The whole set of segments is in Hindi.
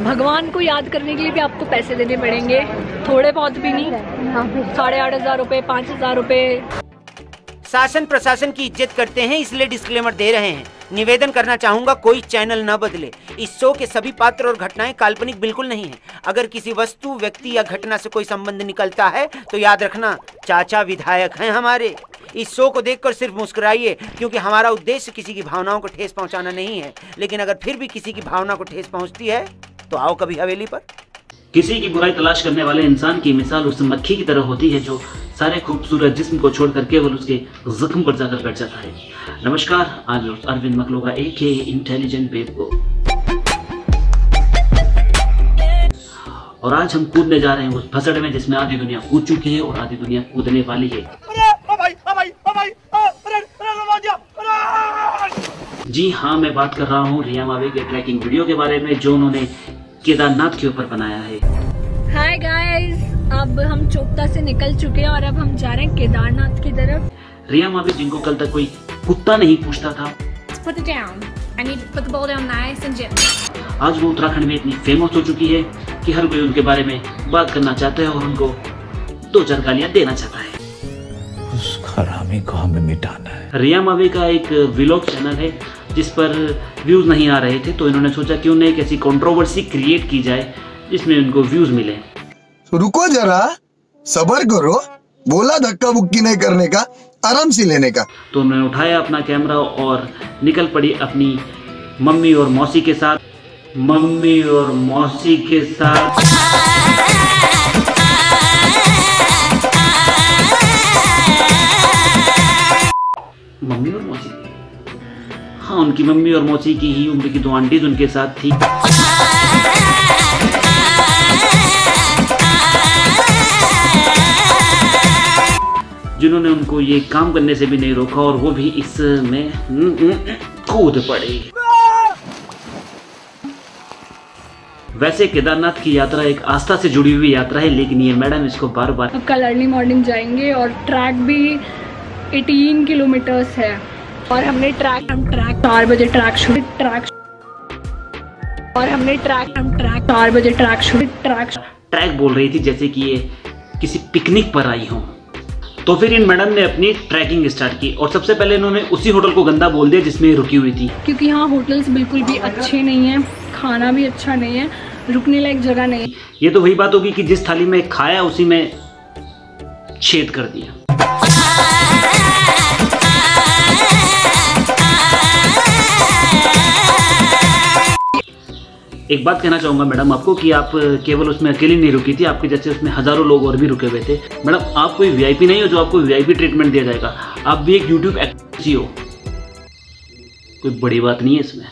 भगवान को याद करने के लिए भी आपको पैसे देने पड़ेंगे, थोड़े बहुत भी नहीं, 8,500 रुपए, 5,000 रुपए। शासन प्रशासन की इज्जत करते हैं, इसलिए डिस्क्लेमर दे रहे हैं। निवेदन करना चाहूंगा, कोई चैनल न बदले। इस शो के सभी पात्र और घटनाएं काल्पनिक बिल्कुल नहीं हैं। अगर किसी वस्तु, व्यक्ति या घटना से कोई संबंध निकलता है तो याद रखना, चाचा विधायक हैं हमारे। इस शो को देखकर सिर्फ मुस्कुराइए, क्योंकि हमारा उद्देश्य किसी की भावनाओं को ठेस पहुंचाना नहीं है। लेकिन अगर फिर भी किसी की भावना को ठेस पहुंचती है तो आओ कभी हवेली पर। किसी की बुराई तलाश करने वाले इंसान की मिसाल उस मक्खी की तरह होती है जो सारे खूबसूरत जिस्म को छोड़कर केवल उसके जख्म पर जाकर बैठ जाता है। नमस्कार, आज अरविंद मकलोगा एके इंटेलिजेंट बेब को, और आज हम कूदने जा रहे हैं उस भसड़ में जिसमें आधी दुनिया कूद चुकी है और आधी दुनिया कूदने वाली है। जी हाँ, मैं बात कर रहा हूँ रिया मावे के ट्रैकिंग वीडियो के बारे में जो उन्होंने केदारनाथ के ऊपर बनाया है। हाय गाइस, अब हम चोपता से निकल चुके हैं और अब हम जा रहे हैं केदारनाथ की तरफ। रिया मावे जिनको कल तक कोई कुत्ता नहीं पूछता था, आज वो उत्तराखंड में इतनी फेमस हो चुकी है कि हर कोई उनके बारे में बात करना चाहता है और उनको 2-4 गालियां देना चाहता है। उस खरामी को हमें मिटाना है। रिया मावे का एक व्लॉग चैनल है जिस पर व्यूज नहीं आ रहे थे, तो इन्होंने सोचा क्यों न एक ऐसी कंट्रोवर्सी क्रिएट की जाए जिसमें उनको व्यूज मिले। तो रुको जरा, सब्र करो, बोला धक्का बुक्की नहीं करने का, आराम से लेने का। तो उन्होंने उठाया अपना कैमरा और निकल पड़ी अपनी मम्मी और मौसी के साथ। मम्मी और मौसी के साथ मम्मी और मौसी, हाँ, उनकी मम्मी और मौसी की ही उम्र की 2 आंटीज उनके साथ थी। जिन्होंने उनको ये काम करने से भी नहीं रोका और वो भी इसमें कूद पड़े। वैसे केदारनाथ की यात्रा एक आस्था से जुड़ी हुई यात्रा है, लेकिन ये मैडम इसको बार बार। अब कल अर्ली मॉर्निंग जाएंगे और ट्रैक भी 18 किलोमीटर्स है और हमने ट्रैक 4 बजे ट्रैक शुरू और हमने ट्रैक 4 बजे ट्रैक बोल रही थी जैसे कि ये किसी पिकनिक पर आई हो। तो फिर इन मैडम ने अपनी ट्रैकिंग स्टार्ट की और सबसे पहले इन्होंने उसी होटल को गंदा बोल दिया जिसमें रुकी हुई थी, क्योंकि यहाँ होटल्स बिल्कुल भी अच्छे नहीं है, खाना भी अच्छा नहीं है, रुकने लायक जगह नहीं है। ये तो वही बात होगी कि जिस थाली में खाया उसी में छेद कर दिया। एक बात कहना चाहूंगा मैडम आपको कि आप केवल उसमें अकेली नहीं रुकी थी, आपके जैसे उसमें हजारों लोग और भी रुके हुए थे। मैडम, आप कोई वीआईपी नहीं हो जो आपको वीआईपी ट्रीटमेंट दिया जाएगा, आप भी एक यूट्यूब एक्ट्रेस हो, कोई बड़ी बात नहीं है इसमें।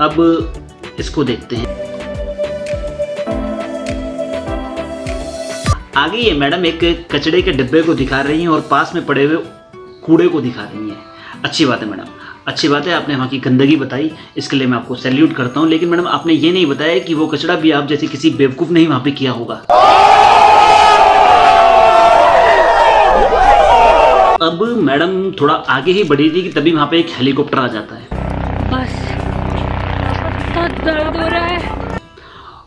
अब इसको देखते हैं। आगे ये मैडम एक कचड़े के डिब्बे को दिखा रही हैं और पास में पड़े हुए कूड़े को दिखा रही हैं। अच्छी बात है मैडम, अच्छी बात है, आपने वहाँ की गंदगी बताई, इसके लिए मैं आपको सैल्यूट करता हूँ। लेकिन मैडम, आपने ये नहीं बताया कि वो कचड़ा भी आप जैसे किसी बेवकूफ़ ने ही वहाँ पे किया होगा। अब मैडम थोड़ा आगे ही बढ़ी थी कि तभी वहाँ पे एक हेलीकॉप्टर आ जाता है। बस बहुत दर्द हो रहा है।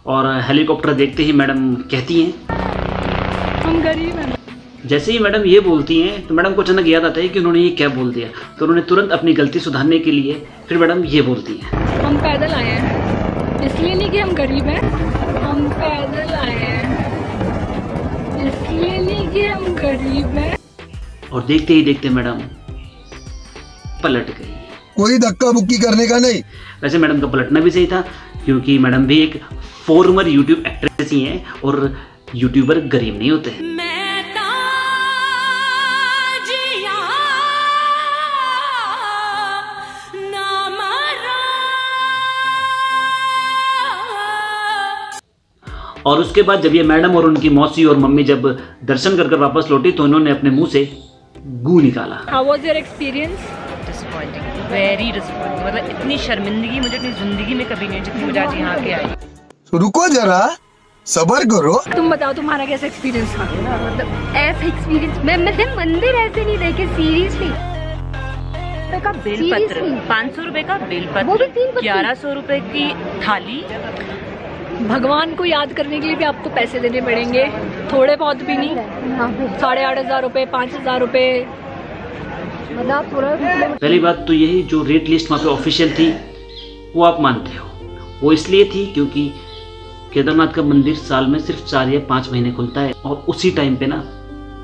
और हेलीकॉप्टर देखते ही मैडम कहती हैं, हम गरीब हैं। जैसे ही मैडम ये बोलती हैं तो मैडम को अचानक याद आता है कि उन्होंने ये क्या बोल दिया, तो उन्होंने तुरंत अपनी गलती सुधारने के लिए फिर मैडम ये बोलती हैं, हम पैदल आए हैं, इसलिए नहीं कि हम गरीब हैं, हम पैदल आए हैं, इसलिए नहीं कि हम गरीब हैं। और देखते ही देखते मैडम पलट गई। कोई धक्का बुक्की करने का नहीं। वैसे मैडम का पलटना भी सही था, क्योंकि मैडम भी एक फॉर्मर यूट्यूब एक्ट्रेस ही हैं और यूट्यूबर गरीब नहीं होते हैं। और उसके बाद जब ये मैडम और उनकी मौसी और मम्मी जब दर्शन कर वापस लौटी तो इन्होंने अपने मुंह से गू निकाला। How was your experience? Disappointing, very disappointing। मतलब इतनी शर्मिंदगी मुझे अपनी जिंदगी में कभी नहीं जितनी मुझे आज यहाँ के आई। तो रुको जरा, सब्र करो। तुम बताओ तुम्हारा कैसा एक्सपीरियंस था? मतलब ऐसा एक्सपीरियंस मैंने मंदिर ऐसे नहीं देखे सीरियसली। रुपए का बेलपत्र, 500 रुपए का बेलपत्र, 1100 रुपए की थाली। भगवान को याद करने के लिए भी आपको पैसे देने पड़ेंगे, थोड़े बहुत भी नहीं। 8,500 रुपए, 5,000 रुपए। पहली बात तो यही, जो रेट लिस्ट वहाँ पे ऑफिशियल थी वो आप मानते हो, वो इसलिए थी क्योंकि केदारनाथ का मंदिर साल में सिर्फ 4 या 5 महीने खुलता है और उसी टाइम पे ना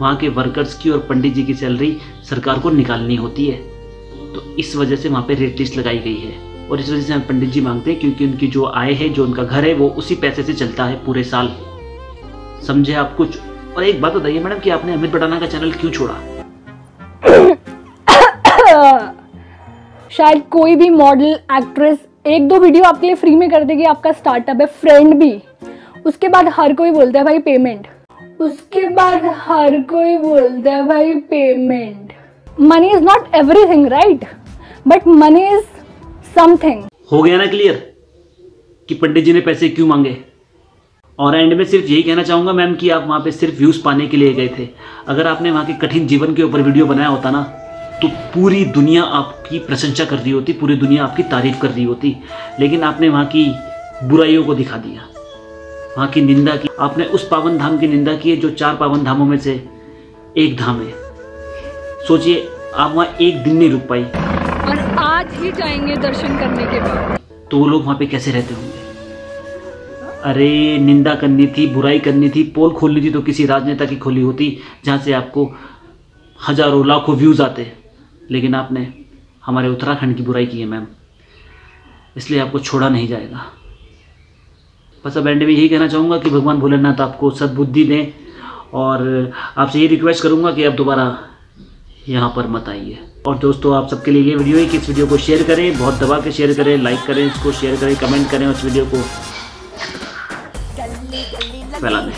वहाँ के वर्कर्स की और पंडित जी की सैलरी सरकार को निकालनी होती है। तो इस वजह से वहाँ पे रेट लिस्ट लगाई गई है और इस वजह से हम पंडित जी मांगते हैं क्योंकि उनकी जो आय है, जो उनका घर है, वो उसी पैसे से चलता है पूरे साल। समझे आप कुछ? और एक बात बताइए मैडम कि आपने अमित बटाना का चैनल क्यों छोड़ा? शायद कोई भी मॉडल, एक्ट्रेस 1-2 वीडियो आपके लिए फ्री में कर देगी, आपका स्टार्टअप है, फ्रेंड भी। उसके बाद हर कोई बोलता है भाई पेमेंट, उसके बाद हर कोई बोलता है भाई payment. Money is not everything, right? But money is something. हो गया ना क्लियर कि पंडित जी ने पैसे क्यों मांगे? और एंड में सिर्फ यही कहना चाहूंगा मैम कि आप वहाँ पे सिर्फ व्यूज पाने के लिए गए थे। अगर आपने वहाँ के कठिन जीवन के ऊपर वीडियो बनाया होता ना, तो पूरी दुनिया आपकी प्रशंसा कर रही होती, पूरी दुनिया आपकी तारीफ कर रही होती। लेकिन आपने वहाँ की बुराइयों को दिखा दिया, वहाँ की निंदा की। आपने उस पावन धाम की निंदा की है जो 4 पावन धामों में से एक धाम है। सोचिए आप वहाँ एक दिन नहीं रुक पाई और आज ही जाएंगे दर्शन करने के बाद। तो वो लोग वहाँ पे कैसे रहते होंगे? अरे निंदा करनी थी, बुराई करनी थी, पोल खोलनी थी तो किसी राजनेता की खोली होती जहाँ से आपको हजारों लाखों व्यूज़ आते। लेकिन आपने हमारे उत्तराखंड की बुराई की है मैम, इसलिए आपको छोड़ा नहीं जाएगा। बस अब एंड में यही कहना चाहूँगा कि भगवान भोलेनाथ आपको सद्बुद्धि दें और आपसे ये रिक्वेस्ट करूँगा कि आप दोबारा यहाँ पर मत आइए। और दोस्तों आप सबके लिए ये वीडियो है कि इस वीडियो को शेयर करें, बहुत दबा के शेयर करें, लाइक करें, इसको शेयर करें, कमेंट करें और इस वीडियो को फैला दें।